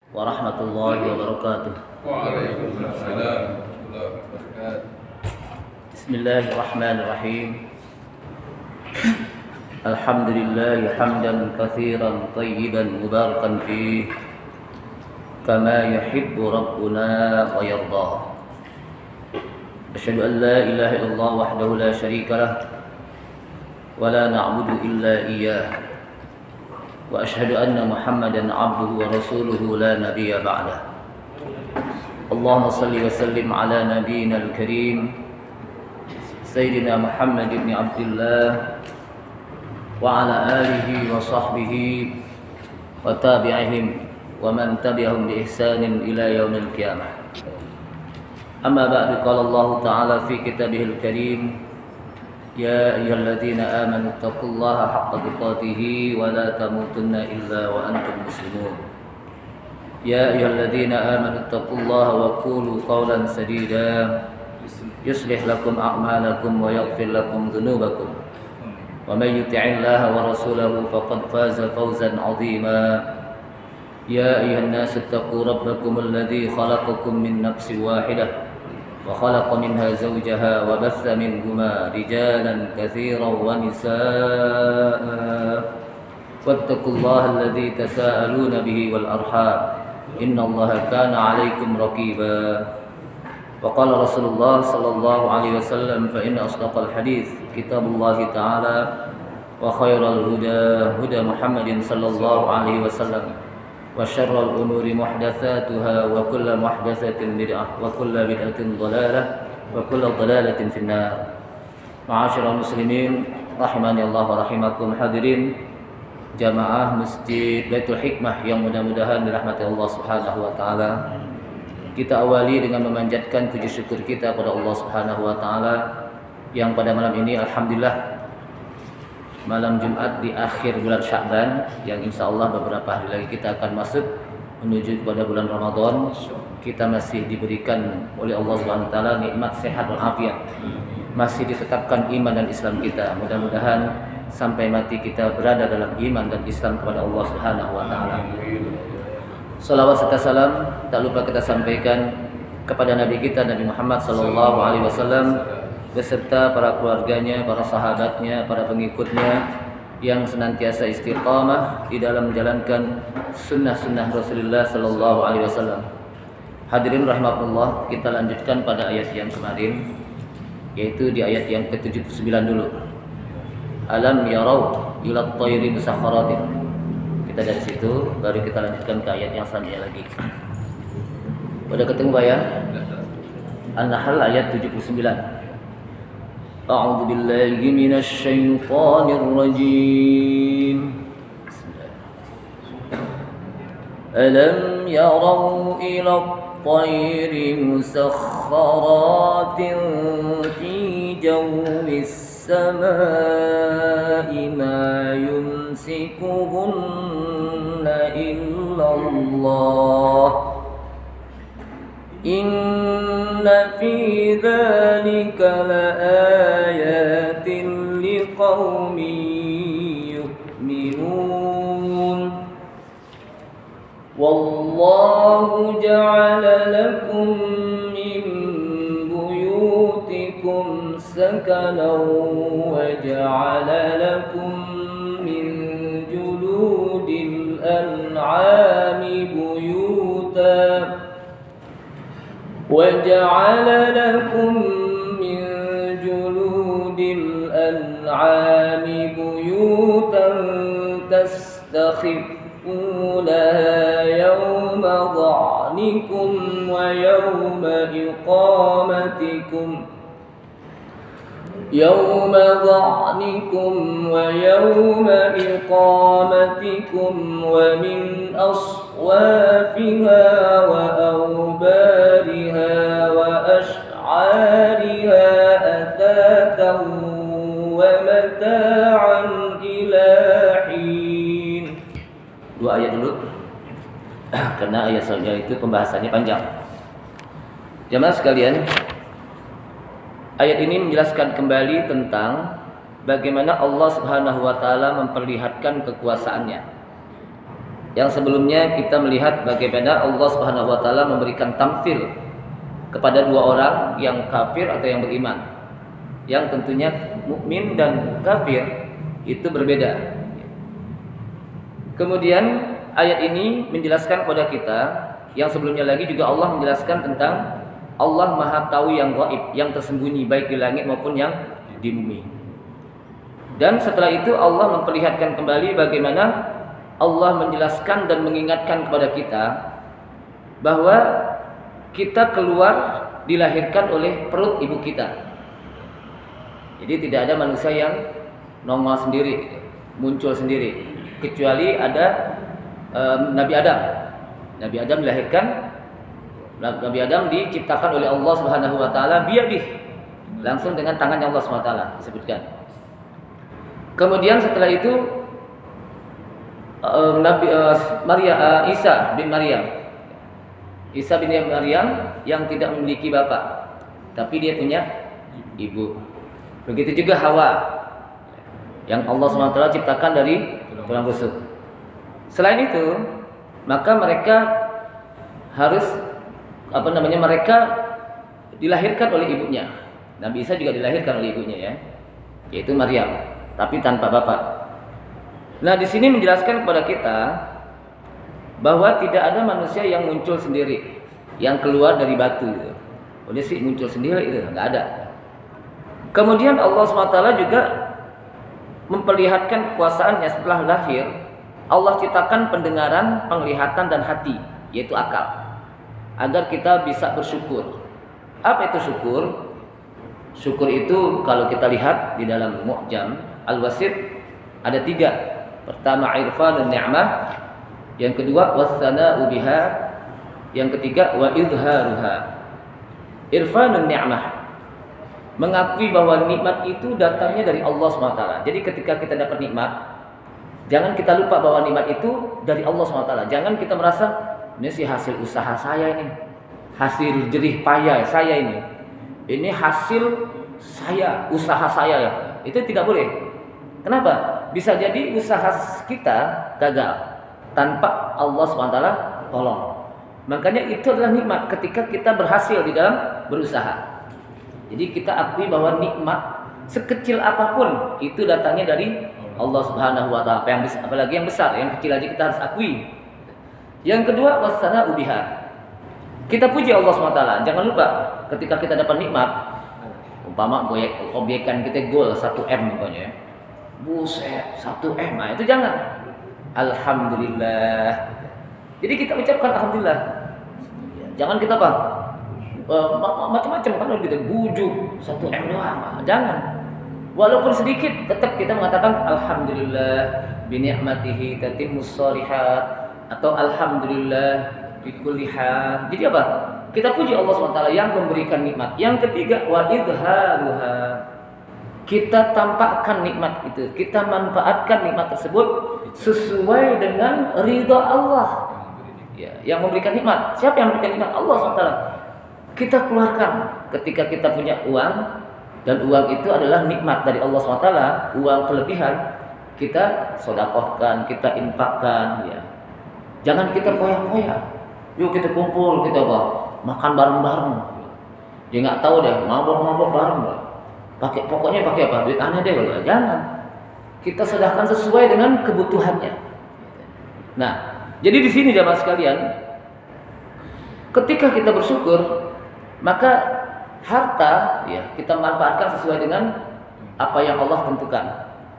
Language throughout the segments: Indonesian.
warahmatullahi wabarakatuh. Waalaikumsalam warahmatullahi wabarakatuh. Bismillahirrahmanirrahim. Alhamdulillah hamdan katsiran tayyiban mubarakan fih kama yuhibbu rabbuna wa yarda. Asyhadu an la ilaha illallah wahdahu la syarika lah wa la na'budu illa iyyah. Wa asyhadu anna Muhammadan 'abduhu wa rasuluhu la nabiyya ba'dah. Allahumma shalli wa sallim ala nabiyyina al-karim Sayyidina Muhammad ibn Abdullah wa ala alihi wa sahbihi wa tabi'ihim wa man tabi'ahum bi ihsanin ila yaumil qiyamah. Amma ba'du, qala Allah ta'ala fi kitabihil karim, ya ayyuhalladzina amanu taqullaha haqqa tuqatih wa la tamutunna illa wa antum muslimun. Ya ayyuhalladzina amanu taqullaha wa qulu qawlan sadida yuslih lakum a'malakum wa yaghfir lakum dhunubakum wa may yuti'illaha wa rasulahu faqad faza fawzan 'azima. Ya ayyuhan nasu taqu rabbakum alladzi khalaqakum min nafsin wahidah wa khalaqa minha zawjaha wa batha minhuma rijalan katsiran wa nisaa'a wattaqullaha alladzi tasaaluna bihi wal arham innallaha kana 'alaikum raqiba. Wa qala Rasulullah sallallahu alaihi wasallam, fa inna asdaqal hadits kitabullahi ta'ala wa khairal huda huda Muhammadin sallallahu alaihi wasallam wa syarrul umuri muhdatsatuha wa kullu muhdatsatin bid'ah wa kullu bid'atin dhalalah wa kullu dhalalatin finnar. Ma'asyiral muslimin rahimani Allah wa rahimakum, hadirin jamaah Masjid Baitul Hikmah yang mudah-mudahan dirahmati Allah Subhanahu wa taala. Kita awali dengan memanjatkan puji syukur kita pada Allah Subhanahu wa taala yang pada malam ini alhamdulillah malam Jumat di akhir bulan Sya'ban, yang insyaallah beberapa hari lagi kita akan masuk menuju kepada bulan Ramadan. Kita masih diberikan oleh Allah Subhanahu wa taala nikmat sehat dan afiat. Masih ditetapkan iman dan Islam kita. Mudah-mudahan sampai mati kita berada dalam iman dan Islam kepada Allah Subhanahu wa taala. Salawat serta salam tak lupa kita sampaikan kepada Nabi kita Nabi Muhammad sallallahu alaihi wasallam beserta para keluarganya, para sahabatnya, para pengikutnya yang senantiasa istiqamah di dalam menjalankan sunnah-sunnah Rasulullah sallallahu alaihi wasallam. Hadirin rahimakumullah, kita lanjutkan pada ayat yang kemarin, yaitu di ayat yang ke-79 dulu. Alam yarau ila at-tayri musakhkharatin. Kita dari situ baru kita lanjutkan ke ayat yang selanjutnya lagi. Udah ketemu ya? An-Nahl ayat 79. A'udzu billahi minasy syaithanir rajim. Alam yarau ila at-tayri musakhkharatin fi jawis السماء ما يمسكهن إلا الله إن في ذلك لآيات لقوم يؤمنون والله جعل لكم من بيوتكم سكنا وجعل لكم من جلود الأنعام بيوتا وجعل لكم من جلود الأنعام بيوتا تستخفونها يوم ظعنكم ويوم إقامتكم ومن أصوافها وأوبارها وأشعارها أثاثا ومتاعا إلى حين. Dua ayat dulu karena ayat selanjutnya itu pembahasannya panjang. Jamaah sekalian, ayat ini menjelaskan kembali tentang bagaimana Allah Subhanahu wa taala memperlihatkan kekuasaannya. yang sebelumnya kita melihat bagaimana Allah Subhanahu wa taala memberikan tamtsil kepada dua orang yang kafir atau yang beriman. Yang tentunya mukmin dan kafir itu berbeda. Kemudian ayat ini menjelaskan kepada kita, yang sebelumnya lagi juga Allah menjelaskan tentang Allah Maha tahu yang gaib, yang tersembunyi baik di langit maupun yang di bumi. Dan setelah itu Allah memperlihatkan kembali bagaimana Allah menjelaskan dan mengingatkan kepada kita bahwa kita keluar dilahirkan oleh perut ibu kita. Jadi tidak ada manusia yang nongol sendiri, muncul sendiri, kecuali ada Nabi Adam. Nabi Adam dilahirkan, Nabi Adam diciptakan oleh Allah Subhanahu wa taala biyadih, langsung dengan tangannya Allah Subhanahu wa taala disebutkan. Kemudian setelah itu Isa bin Maryam yang tidak memiliki bapak, tapi dia punya ibu. Begitu juga Hawa yang Allah SWT ciptakan dari tulang rusuk. Selain itu, maka mereka harus mereka dilahirkan oleh ibunya. Nabi Isa juga dilahirkan oleh ibunya ya, yaitu Maryam, tapi tanpa bapak. Nah, di sini menjelaskan kepada kita bahwa tidak ada manusia yang muncul sendiri, yang keluar dari batu gitu. Dia sih muncul sendiri itu enggak ada. Kemudian Allah SWT juga memperlihatkan kekuasaannya setelah lahir. Allah ciptakan pendengaran, penglihatan dan hati, yaitu akal, agar kita bisa bersyukur. Apa itu syukur? Syukur itu kalau kita lihat di dalam Mu'jam Al-Wasit ada 3. Pertama irfanun ni'mah, yang kedua wassana'u biha, yang ketiga wa idharuha. Irfanun ni'mah, mengakui bahwa nikmat itu datangnya dari Allah SWT. Jadi ketika kita dapat nikmat, jangan kita lupa bahwa nikmat itu dari Allah SWT. Jangan kita merasa ini sih hasil usaha saya ini, hasil jerih payah saya ini hasil saya, usaha saya ya. Itu tidak boleh. Kenapa? Bisa jadi usaha kita gagal tanpa Allah SWT tolong. Makanya itu adalah nikmat ketika kita berhasil di dalam berusaha. Jadi kita akui bahwa nikmat sekecil apapun itu datangnya dari Allah Subhanahu wa taala. Apalagi yang besar, yang kecil aja kita harus akui. Yang kedua wassana'u biha. Kita puji Allah Subhanahu wa taala. Jangan lupa ketika kita dapat nikmat, umpama obyekan kita gol 1M umpamanya ya. Buset, 1M. Nah, itu jangan. Alhamdulillah. Jadi kita ucapkan alhamdulillah. Jangan kita macam-macam kan kita bujuk 1M doang. Jangan. Walaupun sedikit tetap kita mengatakan alhamdulillah bi ni'matihi tatimmus shalihat atau alhamdulillah bi kulli hal. Jadi apa? Kita puji Allah SWT yang memberikan nikmat. Yang ketiga wa idharuha. Kita tampakkan nikmat itu, kita manfaatkan nikmat tersebut sesuai dengan ridha Allah. Ya, yang memberikan nikmat. Siapa yang memberikan nikmat? Allah SWT. Kita keluarkan ketika kita punya uang, dan uang itu adalah nikmat dari Allah SWT, uang kelebihan, kita sedekahkan, kita infakkan ya. Jangan kita foya-foya. Yuk kita kumpul, kita makan bareng-bareng. Dia nggak tahu deh, mabok-mabok bareng. Pokoknya pakai apa? Duit aneh deh. Jangan. Kita sedekahkan sesuai dengan kebutuhannya. Nah, jadi di sini jamaah sekalian, ketika kita bersyukur, maka harta ya kita manfaatkan sesuai dengan apa yang Allah tentukan,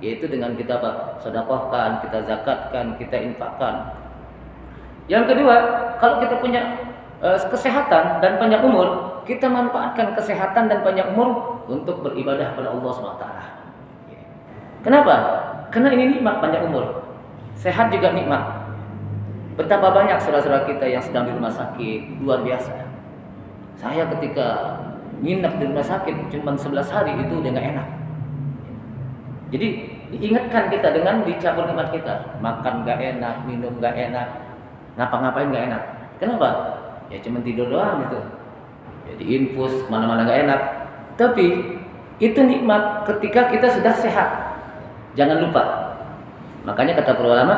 yaitu dengan kita sedekahkan, kita zakatkan, kita infakkan. Yang kedua, kalau kita punya kesehatan dan panjang umur, kita manfaatkan kesehatan dan panjang umur untuk beribadah kepada Allah SWT. Kenapa? Karena ini nikmat panjang umur. Sehat juga nikmat. Betapa banyak saudara-saudara kita yang sedang di rumah sakit, luar biasa. Saya ketika nginep di rumah sakit cuma 11 hari itu udah gak enak. Jadi diingatkan kita dengan dicabut nikmat kita. Makan gak enak, minum gak enak, ngapa-ngapain gak enak. Kenapa? Ya cuma tidur doang gitu. Jadi infus mana-mana gak enak. Tapi itu nikmat ketika kita sudah sehat. Jangan lupa. Makanya kata para ulama,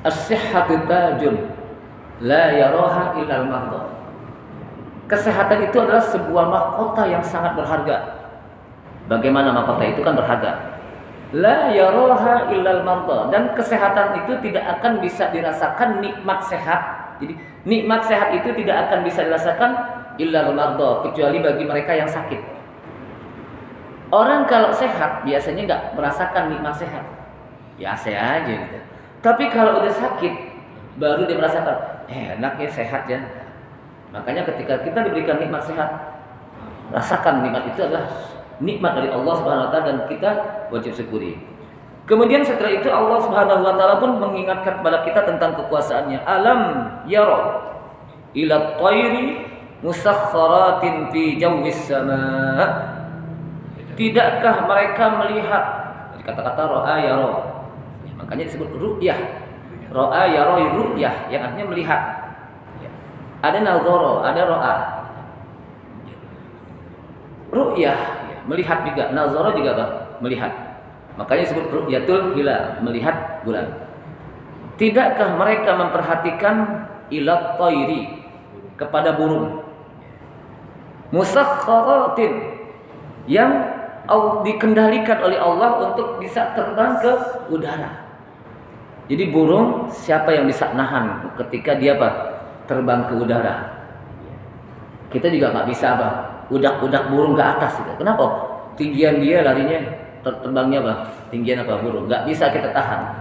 As-sihhatu tajun la yaraha illal marda. Kesehatan itu adalah sebuah mahkota yang sangat berharga. Bagaimana mahkota itu kan berharga? La yaraha illal marda. Dan kesehatan itu tidak akan bisa dirasakan nikmat sehat. Jadi nikmat sehat itu tidak akan bisa dirasakan illal marda, kecuali bagi mereka yang sakit. Orang kalau sehat biasanya nggak merasakan nikmat sehat. Biasa aja gitu. Tapi kalau udah sakit baru dia merasakan enak ya sehat ya. Makanya ketika kita diberikan nikmat sehat, rasakan nikmat itu adalah nikmat dari Allah Subhanahu wa taala dan kita wajib syukuri. Kemudian setelah itu Allah Subhanahu wa taala pun mengingatkan kepada kita tentang kekuasaannya. Alam yara ila thairi musakhkharatin fi jawwis sama. Tidakkah mereka melihat, kata-kata ra'a yara. Makanya disebut ru'yah. Ra'a yara ru'yah yang artinya melihat. Ada nazara, ada ra'a. Ru'yah melihat juga, nazara juga apa? Melihat. Makanya disebut ru'yatul hilal, melihat bulan. Tidakkah mereka memperhatikan ila thairi, kepada burung, musakhkharatin, yang dikendalikan oleh Allah untuk bisa terbang ke udara. Jadi burung siapa yang bisa nahan ketika dia apa? Terbang ke udara. Kita juga nggak bisa apa? Udak-udak burung ke atas gitu. Kenapa? Tinggian dia larinya, terbangnya apa? Tinggian apa burung? Nggak bisa kita tahan.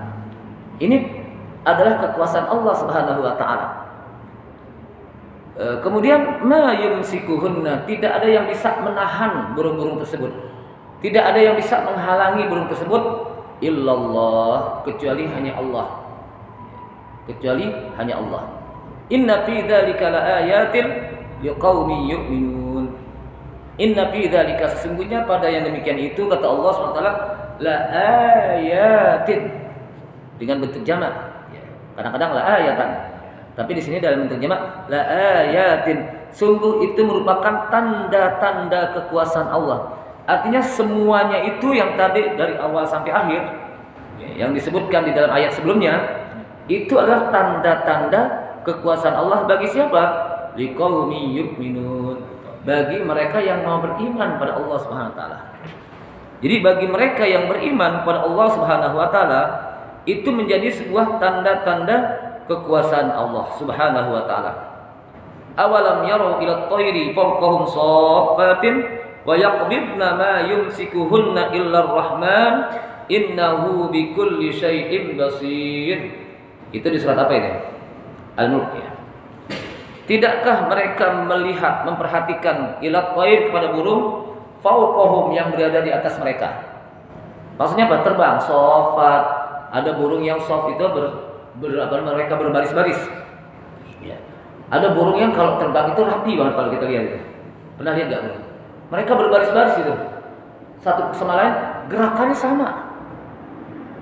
Ini adalah kekuasaan Allah Subhanahu wa taala. Kemudian ma yumsikuhunna, tidak ada yang bisa menahan burung-burung tersebut. Tidak ada yang bisa menghalangi burung tersebut illallah, kecuali hanya Allah. Kecuali hanya Allah. Inna fi dzalika laayatin liqaumin yu'minun. Inna fi dzalika, sesungguhnya pada yang demikian itu kata Allah SWT laayatin dengan bentuk jamak. Kadang-kadang laayatan. Tapi di sini dalam bentuk jamak laayatin. Sungguh itu merupakan tanda-tanda kekuasaan Allah. Artinya semuanya itu yang tadi dari awal sampai akhir yang disebutkan di dalam ayat sebelumnya itu adalah tanda-tanda kekuasaan Allah bagi siapa? Liqaumin yu'minun, bagi mereka yang mau beriman pada Allah Subhanahu wa taala. Jadi bagi mereka yang beriman pada Allah Subhanahu wa taala itu menjadi sebuah tanda-tanda kekuasaan Allah Subhanahu wa taala. Awalam yaru ila at-tayri fawqahum shaffatin wa yaqbidna ma yumsikuhunna illa ar-rahman innahu bikulli syai'in basir. Itu di surat apa ini? Al-Mulk ya. Tidakkah mereka melihat, memperhatikan ila at-tayr kepada burung fawqahum yang berada di atas mereka? Maksudnya apa? Terbang, shafat. Ada burung yang shaf itu mereka berbaris-baris. Ya. Ada burung yang kalau terbang itu rapi banget kalau kita lihat itu. Pernah lihat enggak burung? Mereka berbaris-baris itu, satu sama lain gerakannya sama.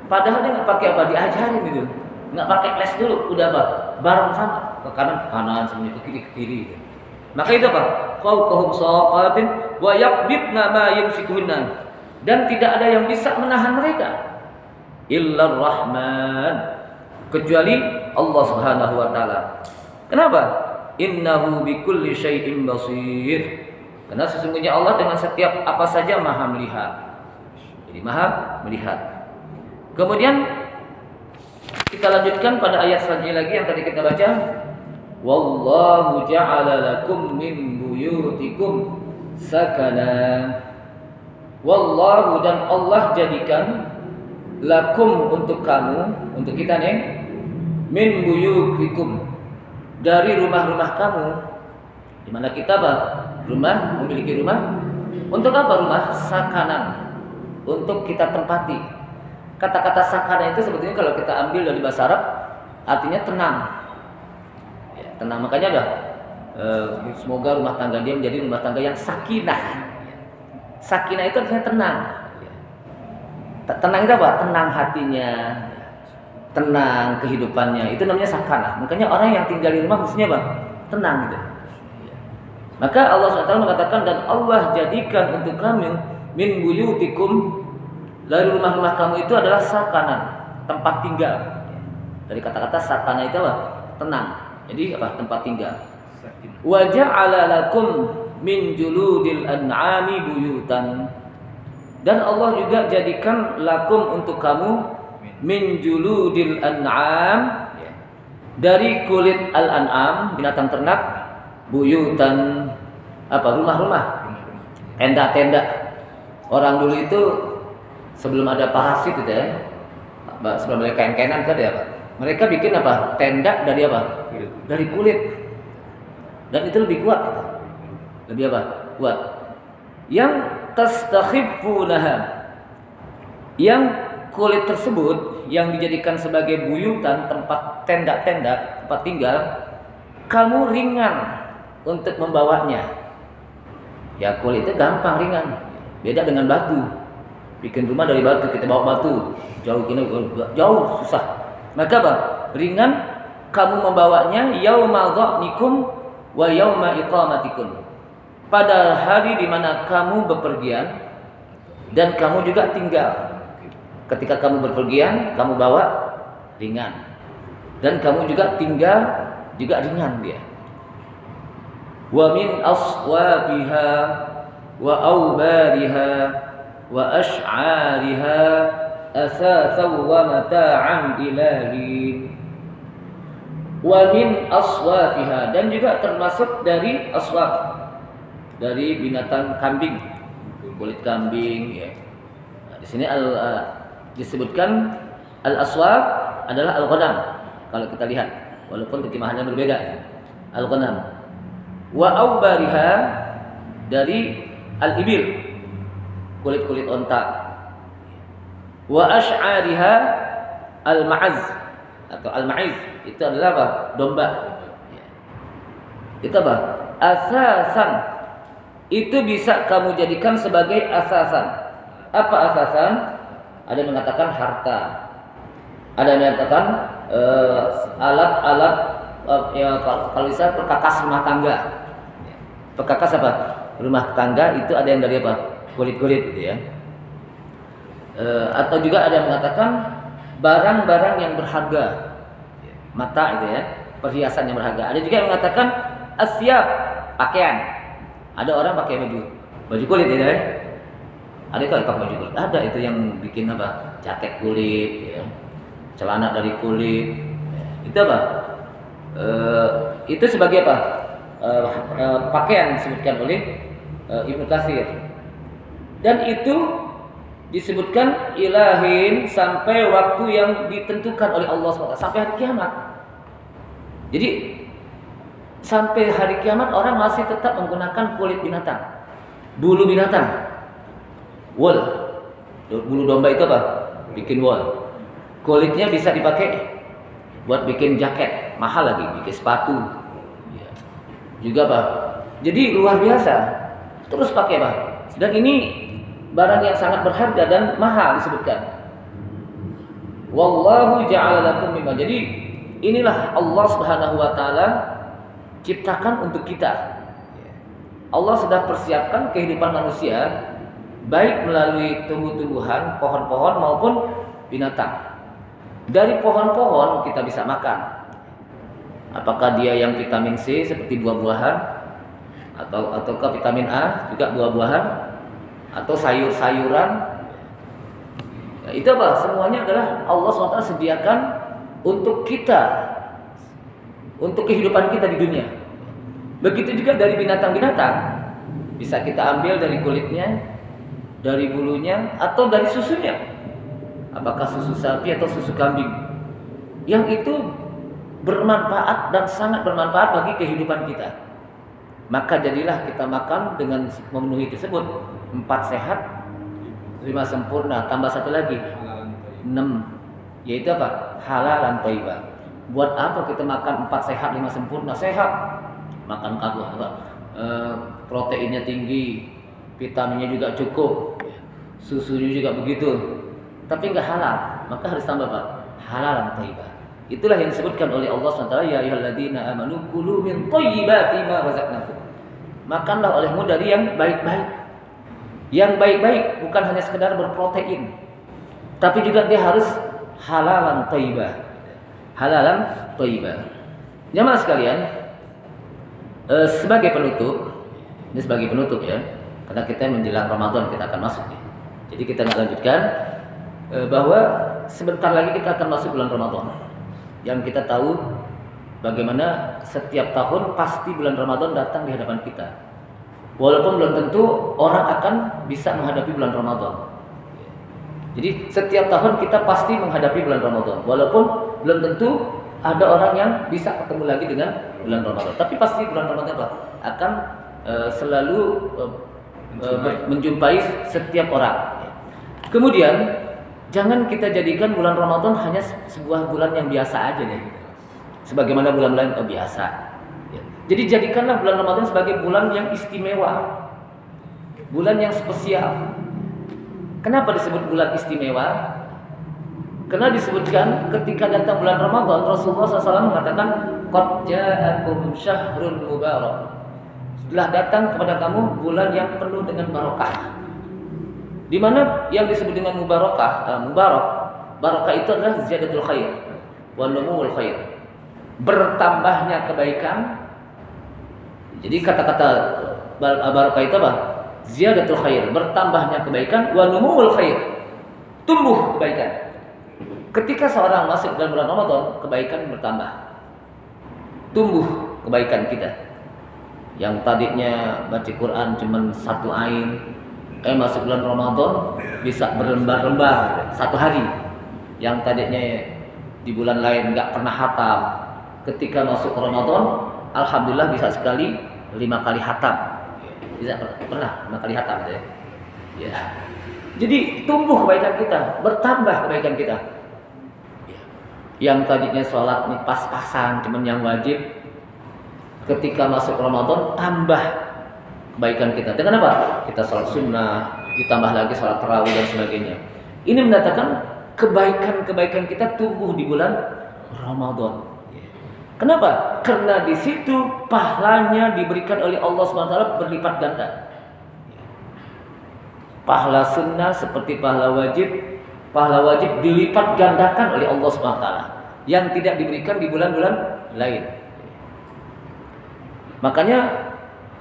Padahal dia nggak pakai apa, diajarin gitu, nggak pakai les dulu, udah apa, bareng sama, ke kanan semuanya, ke kiri gitu. Maka itu apa? Fawqahum shaffatin wa yaqbidna ma yumsikuhunna, dan tidak ada yang bisa menahan mereka illar rahman, kecuali Allah Subhanahu wa taala. Kenapa? Innahu bikulli syai'in basir. Karena sesungguhnya Allah dengan setiap apa saja maha melihat. Jadi maha melihat. Kemudian kita lanjutkan pada ayat selanjutnya lagi yang tadi kita baca. Wallahu ja'ala lakum min buyutikum sakana. Wallahu, dan Allah jadikan lakum untuk kamu, untuk kita nih, min buyutikum, dari rumah-rumah kamu. Di mana kita apa? Rumah, memiliki rumah. Untuk apa rumah? Sakanan, untuk kita tempati. Kata-kata sakana itu sebetulnya kalau kita ambil dari bahasa Arab artinya tenang ya, tenang. Makanya ada semoga rumah tangga dia menjadi rumah tangga yang sakinah. Sakinah itu artinya tenang. Tenang itu apa? Tenang hatinya, tenang kehidupannya, itu namanya sakanah. Makanya orang yang tinggal di rumah mestinya apa? Tenang gitu. Maka Allah SWT mengatakan, dan Allah jadikan untuk kamu min buyutikum, dari rumah-rumah kamu itu adalah sakanan, tempat tinggal. Dari kata-kata sakana itu apa? Tenang. Jadi apa? Tempat tinggal. Wa ja'ala lakum min juludil an'ami buyutan. Dan Allah juga jadikan lakum untuk kamu min juludil an'am, dari kulit al-an'am, binatang ternak, buyutan, apa? Rumah-rumah, tenda-tenda. Orang dulu itu sebelum ada parasit itu ya, sebelum ada kain-kainan itu ada apa? Mereka bikin apa? Tenda dari apa? Dari kulit. Dan itu lebih kuat gitu. Lebih apa? Kuat. Yang tastakhifunaha, yang kulit tersebut yang dijadikan sebagai buyutan, tempat tenda-tenda, tempat tinggal, kamu ringan untuk membawanya. Ya kulit itu gampang, ringan. Beda dengan batu. Bikin rumah dari batu, kita bawa batu jauh susah. Maka apa? Ringan kamu membawanya yauma dha'nikum wa yauma iqamatikum. Pada hari di mana kamu bepergian dan kamu juga tinggal. Ketika kamu bepergian, kamu bawa ringan. Dan kamu juga tinggal juga ringan dia. Wa min aswabiha wa awbariha wa ash'ariha asasan wa mata'an ilahi. Wa min aswafiha, dan juga termasuk dari aswaf, dari binatang kambing, kulit kambing ya. Nah, di sini disebutkan al-aswaf adalah al-ghanam. Kalau kita lihat, walaupun terjemahannya berbeda ya. Al-ghanam. Wa awbariha, dari al-ibil, kulit-kulit onta. Wa ash'ariha al-ma'az atau al-ma'iz, itu adalah apa? Domba. Itu apa? Asasan. Itu bisa kamu jadikan sebagai asasan. Apa asasan? Ada yang mengatakan harta. Ada yang mengatakan alat-alat ya, kalau bisa perkakas rumah tangga. Perkakas apa? Rumah tangga itu ada yang dari apa? Kulit-kulit gitu ya. Atau juga ada yang mengatakan barang-barang yang berharga, mata itu ya, perhiasan yang berharga. Ada juga yang mengatakan asyab, pakaian. Ada orang pakai baju kulit ya. Ada yang pakai baju kulit. Ada itu yang bikin apa? Jaket kulit, ya. Celana dari kulit. Itu apa? Itu sebagai apa? Pakaian disebutkan oleh Ibnu Katsir. Dan itu disebutkan ilahin sampai waktu yang ditentukan oleh Allah SWT, sampai hari kiamat. Jadi sampai hari kiamat orang masih tetap menggunakan kulit binatang, bulu binatang, wool. Bulu domba itu apa? Bikin wool. Kulitnya bisa dipakai buat bikin jaket, mahal lagi, bikin sepatu. Juga apa? Jadi luar biasa. Terus pakai apa? Dan ini barang yang sangat berharga dan mahal disebutkan. Wallahu ja'ala lakum mimma. Jadi inilah Allah Subhanahu wa taala ciptakan untuk kita. Allah sudah persiapkan kehidupan manusia baik melalui tumbuh-tumbuhan, pohon-pohon maupun binatang. Dari pohon-pohon kita bisa makan. Apakah dia yang vitamin C seperti buah-buahan ataukah vitamin A juga buah-buahan atau sayur-sayuran. Ya, itu apa? Semuanya adalah Allah SWT sediakan untuk kita, untuk kehidupan kita di dunia. Begitu juga dari binatang-binatang, bisa kita ambil dari kulitnya, dari bulunya, atau dari susunya. Apakah susu sapi atau susu kambing? Yang itu bermanfaat dan sangat bermanfaat bagi kehidupan kita. Maka jadilah kita makan dengan memenuhi tersebut. 4 sehat, 5 sempurna, tambah 1 lagi 6, yaitu apa? Halalan thayyibah. Buat apa kita makan 4 sehat, 5 sempurna? Sehat, makan karbo apa? Proteinnya tinggi, vitaminnya juga cukup, susunya juga begitu, tapi nggak halal, maka harus tambah apa? Halalan thayyibah. Itulah yang disebutkan oleh Allah SWT, ya ayyuhalladzina amanu kulu min thayyibati ma razaqnakum. Makanlah olehmu dari yang baik-baik. Yang baik-baik bukan hanya sekedar berprotein, tapi juga dia harus halalan thayyibah. halalan thayyiban. Jamaah sekalian, sebagai penutup ya, karena kita menjelang Ramadan kita akan masuk ya. Jadi kita nggak lanjutkan bahwa sebentar lagi kita akan masuk bulan Ramadan. Yang kita tahu bagaimana setiap tahun pasti bulan Ramadan datang di hadapan kita. Walaupun belum tentu orang akan bisa menghadapi bulan Ramadan. Jadi setiap tahun kita pasti menghadapi bulan Ramadan. Walaupun belum tentu ada orang yang bisa ketemu lagi dengan bulan Ramadan. Tapi pasti bulan Ramadan akan selalu menjumpai setiap orang. Kemudian jangan kita jadikan bulan Ramadan hanya sebuah bulan yang biasa aja nih. Sebagaimana bulan-bulan biasa. Jadi jadikanlah bulan Ramadan sebagai bulan yang istimewa. Bulan yang spesial. Kenapa disebut bulan istimewa? Karena disebutkan ketika datang bulan Ramadan, Rasulullah SAW mengatakan, "Qad ja'akum syahrun mubarak." Telah datang kepada kamu bulan yang penuh dengan barokah. Di mana yang disebut dengan mubarak, barakah itu adalah ziyadatul khair wa numul khair. Bertambahnya kebaikan. Jadi kata-kata barakah itu apa? Ziyadatul khair, bertambahnya kebaikan, wa numul khair, tumbuh kebaikan. Ketika seorang masuk dalam bulan Ramadan, kebaikan bertambah. Tumbuh kebaikan kita. Yang tadinya baca Quran cuma 1 ain, masuk bulan Ramadan bisa berlembar-lembar 1 hari. Yang tadinya di bulan lain enggak pernah hatam, ketika masuk Ramadan, alhamdulillah bisa sekali 5 kali hatam. Bisa pernah 5 kali hatam ya. Ya. Jadi tumbuh kebaikan kita, bertambah kebaikan kita. Yang tadinya sholat nih pas-pasan cuman yang wajib, ketika masuk Ramadan tambah kebaikan kita. Dengan apa? Kita sholat sunnah, ditambah lagi sholat tarawih dan sebagainya. Ini mendatangkan kebaikan-kebaikan kita tumbuh di bulan Ramadan. Kenapa? Karena di situ pahalanya diberikan oleh Allah SWT berlipat ganda. Pahala sunnah seperti pahala wajib dilipat gandakan oleh Allah SWT yang tidak diberikan di bulan-bulan lain. Makanya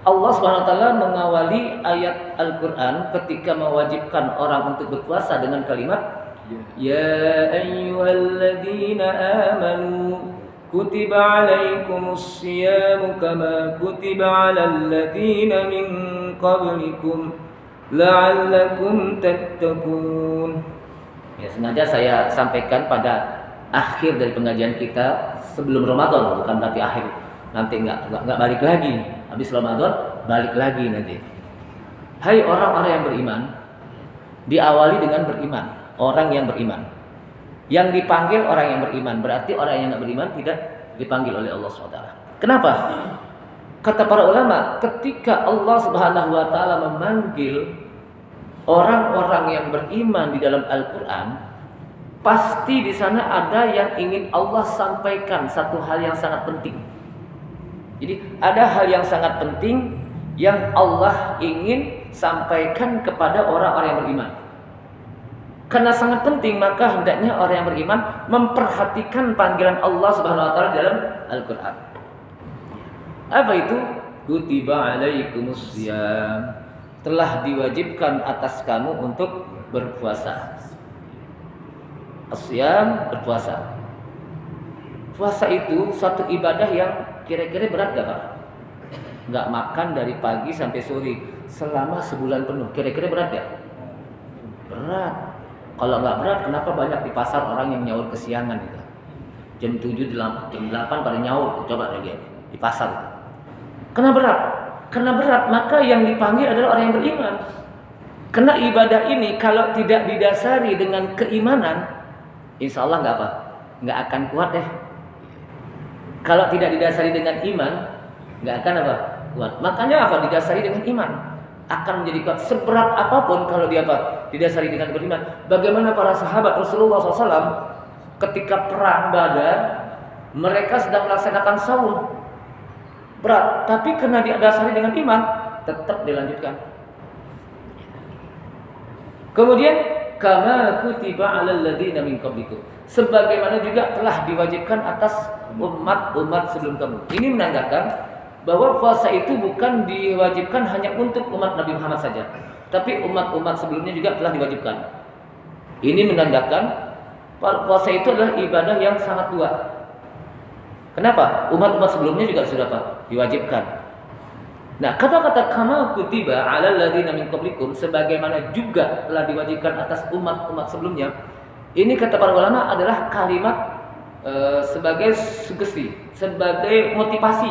Allah SWT mengawali ayat Al-Quran ketika mewajibkan orang untuk berpuasa dengan kalimat Ya ayyuhalladzina amanu kutiba alaikumus siyamu kama kutiba alal ladzina min qablikum la'allakum tattaqun. Ya, sengaja saya sampaikan pada akhir dari pengajian kita sebelum Ramadan, bukan berarti akhir. Nanti enggak balik lagi. Habis Ramadan balik lagi nanti. Hai orang-orang yang beriman, diawali dengan beriman, orang yang beriman. Yang dipanggil orang yang beriman, berarti orang yang tidak beriman tidak dipanggil oleh Allah SWT. Kenapa? Kata para ulama, ketika Allah Subhanahu wa taala memanggil orang-orang yang beriman di dalam Al-Qur'an, pasti di sana ada yang ingin Allah sampaikan, satu hal yang sangat penting. Jadi ada hal yang sangat penting yang Allah ingin sampaikan kepada orang-orang yang beriman. Karena sangat penting, maka hendaknya orang yang beriman memperhatikan panggilan Allah Subhanahu wa taala dalam Al-Qur'an. Apa itu? Kutiba alaikumus syiyam. Telah diwajibkan atas kamu untuk berpuasa. Asyam, berpuasa. Puasa itu suatu ibadah yang kira-kira berat gak Pak? Gak makan dari pagi sampai sore selama sebulan penuh. Kira-kira berat gak? Berat. Kalau nggak berat, kenapa banyak di pasar orang yang nyaur kesiangan gitu? Jam 7, jam 8 pada nyaur, coba lihat di pasar. Karena berat. Karena berat, maka yang dipanggil adalah orang yang beriman. Karena ibadah ini kalau tidak didasari dengan keimanan, insya Allah nggak apa, nggak akan kuat deh. Kalau tidak didasari dengan iman, nggak akan apa, kuat. Makanya apa? Didasari dengan iman. Akan menjadi kuat seberat apapun kalau dia apa? Didasari dengan beriman. Bagaimana para sahabat Rasulullah SAW ketika perang Badar, mereka sedang melaksanakan saum berat, tapi karena didasari dengan iman, tetap dilanjutkan. Kemudian kama kutiba alal ladzina min qablikum, sebagaimana juga telah diwajibkan atas umat-umat sebelum kamu. Ini menandakan bahwa puasa itu bukan diwajibkan hanya untuk umat Nabi Muhammad saja, tapi umat-umat sebelumnya juga telah diwajibkan. Ini menandakan puasa itu adalah ibadah yang sangat luar. Kenapa? Umat-umat sebelumnya juga sudah diwajibkan. Nah, kata-kata kama kutiba 'alal ladzina min qablikum, sebagaimana juga telah diwajibkan atas umat-umat sebelumnya. Ini kata para ulama adalah kalimat sebagai sugesti, sebagai motivasi.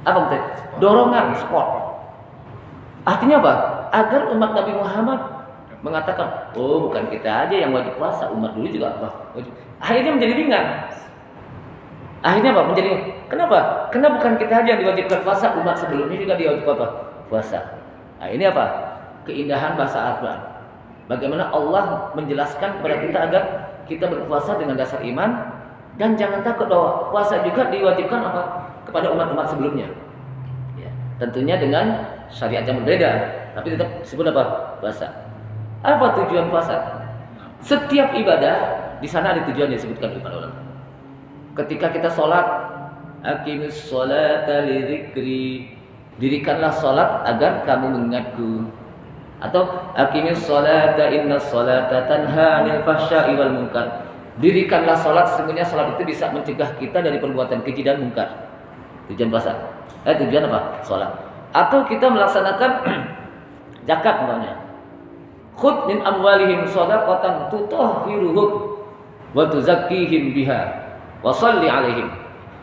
Apa maksudnya? Dorongan, support. Artinya apa? Agar umat Nabi Muhammad mengatakan, oh bukan kita aja yang wajib puasa, umat dulu juga wajib. Akhirnya menjadi ringan. Akhirnya apa? Menjadi kenapa? Karena bukan kita aja yang diwajibkan puasa, umat sebelumnya juga diwajibkan puasa. Nah, ini apa? Keindahan bahasa Al-Quran. Bagaimana Allah menjelaskan kepada kita agar kita berpuasa dengan dasar iman, dan jangan takut bahwa puasa juga diwajibkan apa? Kepada umat-umat sebelumnya. Ya, tentunya dengan syariat yang berbeda, tapi tetap disebut apa? Puasa. Apa tujuan puasa? Setiap ibadah di sana ada tujuan yang disebutkan oleh para ulama. Ketika kita sholat, aqimus sholata lidzikri, dirikanlah sholat agar kamu mengingatku. Atau aqimus sholata innas sholata tanha 'anil fahsya'i wal munkar, dirikanlah sholat, sesungguhnya sholat itu bisa mencegah kita dari perbuatan keji dan munkar. Tujuan puasa. Tujuan apa? Sholat. Atau kita melaksanakan zakat umpamanya. Khudh min amwalihim shadaqatan tutahhiruhum wa tuzakkihim biha wa shalli 'alaihim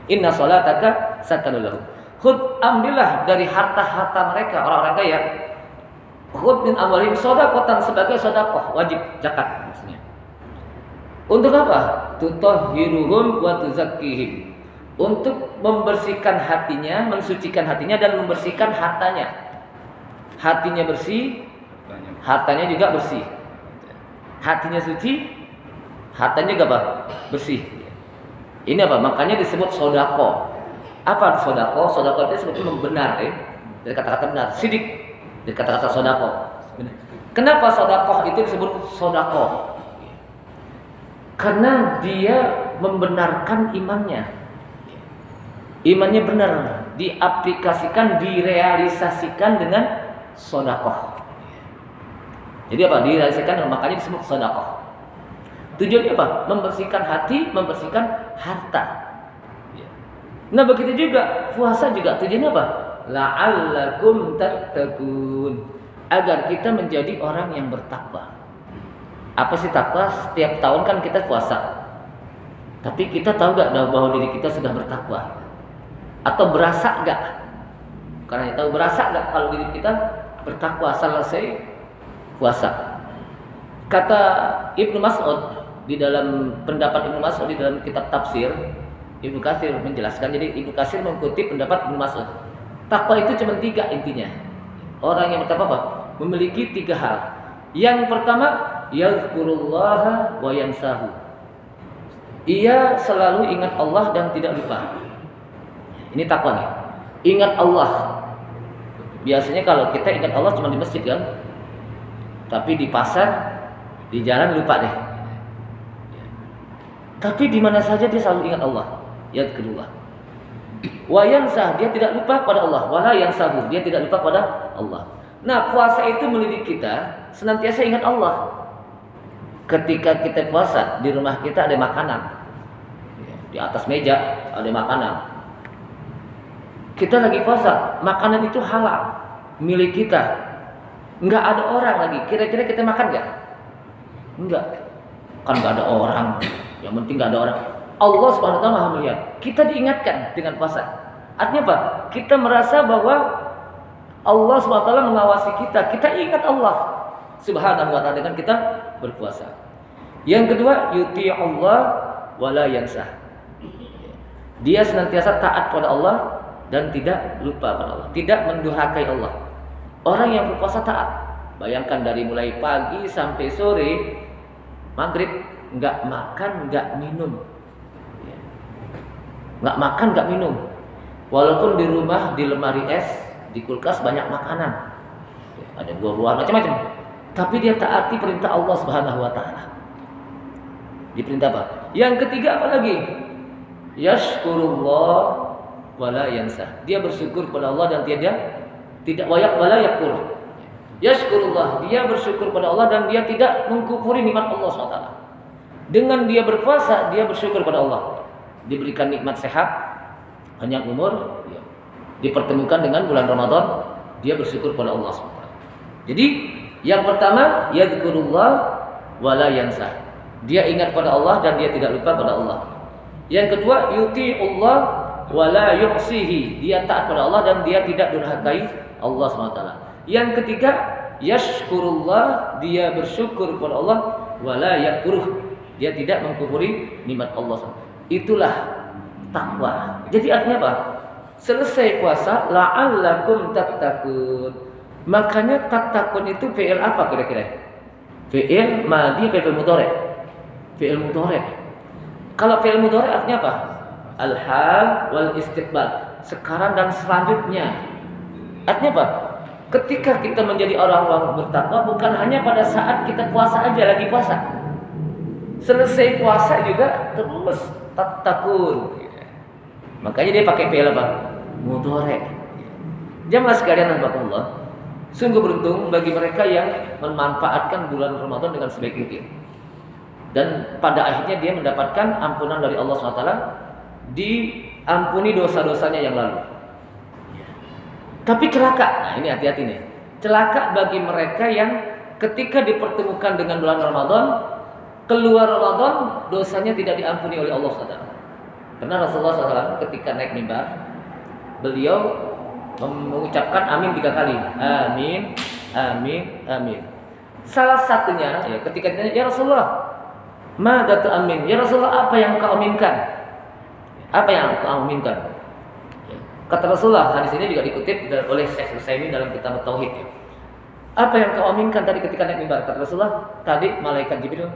inna shalataka sakanun lahum. Khudh, ambillah dari harta-harta mereka, orang-orang kaya. Khudh min amwalihim shadaqatan, sebagai sedekah wajib zakat maksudnya. Untuk apa? Tutahhiruhum wa tuzakkihim, untuk membersihkan hatinya, mensucikan hatinya dan membersihkan hartanya. Hatinya bersih, hartanya juga bersih. Hatinya suci, hartanya juga apa? Bersih. Ini apa? Makanya disebut sodako. Apa sodako? Sodako itu sebetulnya benar, dari kata-kata benar. Sidik dari kata-kata sodako. Kenapa sodako itu disebut sodako? Karena dia membenarkan imannya. Imannya benar, diaplikasikan, direalisasikan dengan sodako. Jadi apa? Direalisasikan, makanya disebut sodako. Tujuannya apa? Membersihkan hati, membersihkan harta. Nah begitu juga puasa juga tujuannya apa? La'allakum tattaqun, agar kita menjadi orang yang bertakwa. Apa sih takwa? Setiap tahun kan kita puasa, tapi kita tahu gak bahwa diri kita sudah bertakwa? Atau berasa gak? Karena tahu berasa gak kalau diri kita bertakwa selesai puasa? Kata Ibnu Mas'ud, di dalam pendapat Ibnu Mas'ud di dalam kitab tafsir, Ibnu Katsir menjelaskan. Jadi Ibnu Katsir mengutip pendapat Ibnu Mas'ud. Takwa itu cuma 3 intinya. Orang yang bertakwa apa? Memiliki 3 hal. Yang pertama, yazkurullaha wa yansahu. Ia selalu ingat Allah dan tidak lupa. Ini takwa nih. Ingat Allah. Biasanya kalau kita ingat Allah cuma di masjid kan? Tapi di pasar, di jalan lupa deh. Tapi di mana saja dia selalu ingat Allah. Yang kedua, wa yansah, dia tidak lupa pada Allah. Wala yansahu, dia tidak lupa pada Allah. Nah, puasa itu mendidik kita senantiasa ingat Allah. Ketika kita puasa, di rumah kita ada makanan, di atas meja ada makanan. Kita lagi puasa, makanan itu halal, milik kita. Enggak ada orang lagi. Kira-kira kita makan enggak? Enggak. Kan enggak ada orang. Yang penting enggak ada orang. Allah Subhanahu wa taala Maha melihat. Kita diingatkan dengan puasa. Artinya apa? Kita merasa bahwa Allah Subhanahu wa taala mengawasi kita. Kita ingat Allah Subhanahu wa taala dengan kita berpuasa. Yang kedua, yuti Allah wala yansah. Dia senantiasa taat pada Allah dan tidak lupa pada Allah, tidak mendurhakai Allah. Orang yang berpuasa taat. Bayangkan dari mulai pagi sampai sore, maghrib, enggak makan, enggak minum. Enggak makan, enggak minum. Walaupun di rumah, di lemari es, di kulkas banyak makanan. Ada buah-buahan macam-macam. Tapi dia taati perintah Allah Subhanahu wa taala. Diperintah apa? Yang ketiga apa lagi? Yashkurullah wala yansa. Dia bersyukur kepada Allah dan tidak wala yakfur. Yashkurullah, dia bersyukur kepada Allah dan dia tidak mengkufuri nikmat Allah SWT. Dengan dia berpuasa, dia bersyukur kepada Allah. Diberikan nikmat sehat, panjang umur, dipertemukan dengan bulan Ramadan, dia bersyukur kepada Allah SWT. Jadi yang pertama, yadhkurullah wala yansa. Dia ingat pada Allah dan dia tidak lupa pada Allah. Yang kedua, yuti'ullah wala yu'sihi. Dia taat pada Allah dan dia tidak durhakai Allah SWT. Yang ketiga, yashkurullah, dia bersyukur kepada Allah wala yakfuruh. Dia tidak mengkufuri nikmat Allah SWT. Itulah takwa. Jadi artinya apa? Selesai puasa, la'allakum tattaqun. Makanya tattaqun itu fi'il apa kira-kira? Fi'il madhi, fi'il mudhari'. Fi'il mudhari'. Kalau fi'il mudhari' artinya apa? Al-hal wal istiqbal. Sekarang dan selanjutnya. Artinya apa? Ketika kita menjadi orang-orang bertakwa, bukan hanya pada saat kita puasa aja, lagi puasa. Selesai puasa juga terus tattaqun. Makanya dia pakai fi'il apa? Mudhari'. Jamaah sekalian rahimakumullah. Sungguh beruntung bagi mereka yang memanfaatkan bulan Ramadan dengan sebaik mungkin. Dan pada akhirnya dia mendapatkan ampunan dari Allah SWT, diampuni dosa-dosanya yang lalu. Tapi celaka, nah ini hati-hati nih. Celaka bagi mereka yang ketika dipertemukan dengan bulan Ramadan, keluar Ramadan, dosanya tidak diampuni oleh Allah SWT. Karena Rasulullah SAW ketika naik mimbar, beliau mengucapkan amin 3 kali. Amin, amin, amin. Salah satunya ya, ketika ditanya, ya Rasulullah, mada tu amin? Ya Rasulullah, apa yang kau aminkan? Apa yang kau aminkan? Kata Rasulullah, hadis ini juga dikutip oleh Syekh Utsaimin dalam kitab Tauhid. Apa yang kau aminkan tadi ketika naik mimbar? Kata Rasulullah, tadi malaikat Jibril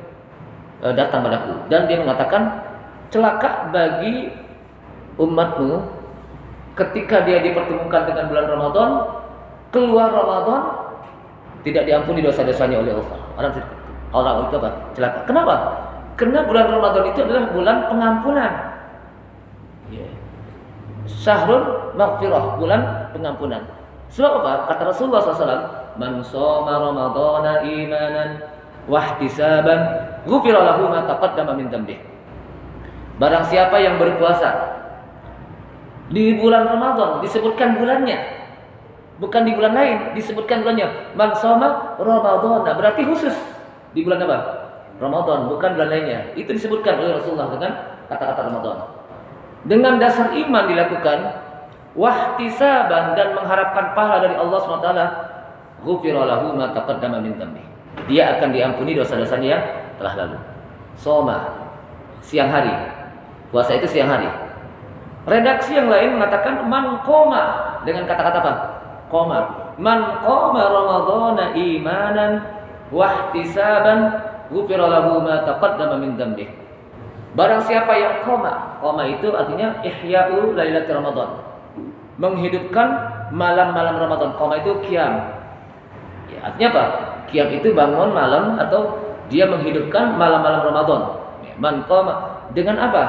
datang padaku dan dia mengatakan, celaka bagi umatmu ketika dia dipertemukan dengan bulan Ramadan, keluar Ramadan tidak diampuni dosa-dosanya oleh Allah. Orang itu apa? Celaka. Kenapa? Karena bulan Ramadan itu adalah bulan pengampunan. Syahrul maghfirah, bulan pengampunan. Sebab apa? Kata Rasulullah SAW, man shoma ramadhana imanan wahtisaban ghufira lahu ma taqaddama min dzambih. Barang siapa yang berpuasa di bulan Ramadan, disebutkan bulannya, bukan di bulan lain, disebutkan bulannya. Man shoma ramadhana, berarti khusus di bulan apa? Ramadan, bukan bulan lainnya. Itu disebutkan oleh Rasulullah dengan kata-kata Ramadan. Dengan dasar iman dilakukan, wahtisaban, dan mengharapkan pahala dari Allah SWT, ghufira lahu ma taqaddama min dzambih. Dia akan diampuni dosa-dosanya yang telah lalu. Shoma, siang hari. Puasa itu siang hari. Redaksi yang lain mengatakan man qoma, dengan kata-kata apa? Qoma. Man qoma ramadhana imanan wahtisaban ghufira lahu ma taqaddama min dzambih. Barang siapa yang qoma itu artinya ihya'u lailatul Ramadan. Menghidupkan malam-malam Ramadan. Qoma itu qiyam. Ya, artinya apa? Qiyam itu bangun malam atau dia menghidupkan malam-malam Ramadan. Man qoma dengan apa?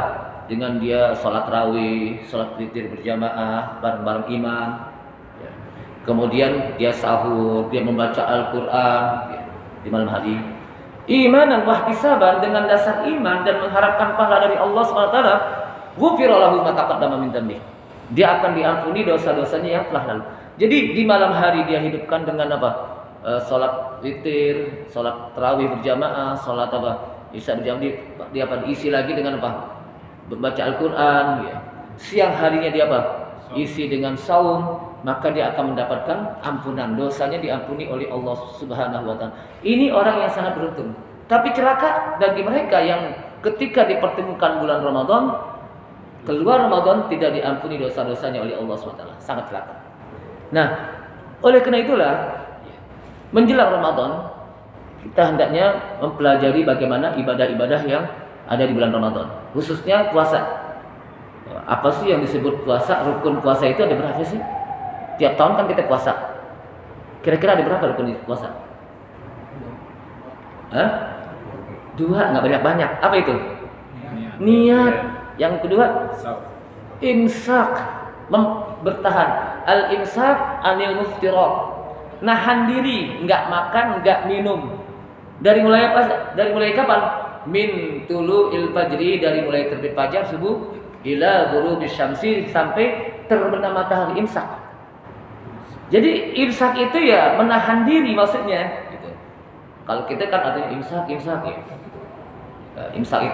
Dengan dia sholat tarawih, sholat witir berjamaah bareng-bareng imam. Kemudian dia sahur, dia membaca Al-Quran di malam hari. Imanan wahtisaban, dengan dasar iman dan mengharapkan pahala dari Allah SWT, ghufira lahu ma taqaddama min dzambih. Dia akan diampuni dosa-dosanya yang telah lalu. Jadi di malam hari dia hidupkan dengan apa? Sholat witir, sholat tarawih berjamaah, sholat apa? Isya berjamaah, dia apa? Diisi lagi dengan apa? Membaca Al-Quran, ya. Siang harinya dia apa? Isi dengan saum, maka dia akan mendapatkan ampunan, dosanya diampuni oleh Allah Subhanahu wa Ta'ala. Ini orang yang sangat beruntung. Tapi celaka bagi mereka yang ketika dipertemukan bulan Ramadan, keluar Ramadan tidak diampuni dosa-dosanya oleh Allah SWT. Sangat celaka. Nah, oleh karena itulah menjelang Ramadan kita hendaknya mempelajari bagaimana ibadah-ibadah yang ada di bulan Ramadan, khususnya puasa. Apa sih yang disebut puasa? Rukun puasa itu ada berapa sih? Tiap tahun kan kita puasa. Kira-kira ada berapa rukun puasa? 8 Dua, nggak banyak-banyak. Apa itu? Niat. Yang kedua, imsak, bertahan. Al-imsak anil muftirat. Nahan diri, nggak makan, nggak minum. Dari mulai apa? Dari mulai kapan? Min tulu'il fajri, dari mulai terbit fajar subuh ila ghurubis syamsi, sampai terbenam matahari, imsak. Jadi imsak itu ya menahan diri maksudnya gitu. Kalau kita kan artinya imsak ya. Imsak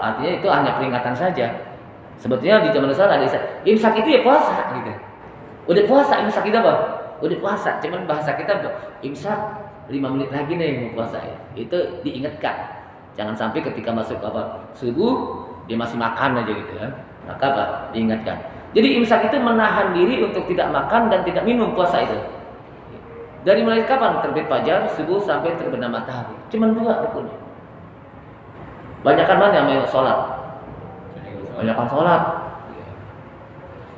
artinya itu hanya peringatan saja. Sebetulnya di zaman sekarang ada imsak itu ya puasa gitu. Udah puasa, imsak itu apa? Udah puasa, cuman bahasa kita imsak 5 menit lagi nih mau puasa ya. Itu diingatkan. Jangan sampai ketika masuk subuh dia masih makan aja gitu ya. Maka apa? Diingatkan. Jadi imsak itu menahan diri untuk tidak makan dan tidak minum, puasa itu. Dari mulai kapan? Terbit fajar, subuh sampai terbenam matahari. Cuman 2 rukunnya. Banyakan mana yang sholat? Banyakan sholat.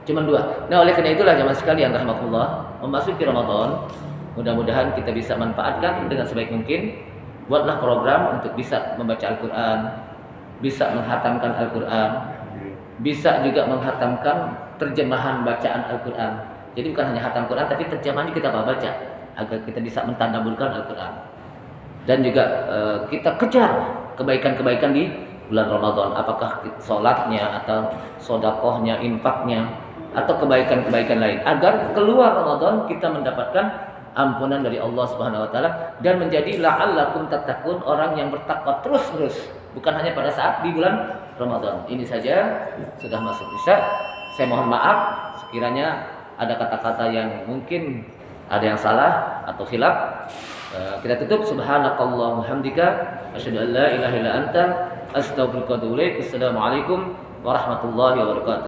Cuman 2. Nah oleh karena itulah jamaah sekalian rahmatullah, memasuki Ramadan, mudah-mudahan kita bisa manfaatkan dengan sebaik mungkin. Buatlah program untuk bisa membaca Al-Quran, bisa menghatamkan Al-Quran, bisa juga menghatamkan terjemahan bacaan Al-Quran. Jadi bukan hanya hatam Quran, tapi terjemahannya kita baca agar kita bisa mentadabburkan Al-Quran. Dan juga kita kejar kebaikan-kebaikan di bulan Ramadan. Apakah sholatnya atau sodakohnya, infaknya, atau kebaikan-kebaikan lain. Agar keluar Ramadan kita mendapatkan ampunan dari Allah Subhanahu wa taala dan menjadi la'allakum tattaqun, orang yang bertakwa terus-menerus, bukan hanya pada saat di bulan Ramadan. Ini saja, sudah masuk Isya. Saya mohon maaf sekiranya ada kata-kata yang mungkin ada yang salah atau khilaf. Kita tutup. Subhanakallahumma hamdika asyhadu an la ilaha illa anta astaghfiruka wa atubu ilaik. Assalamualaikum warahmatullahi wabarakatuh.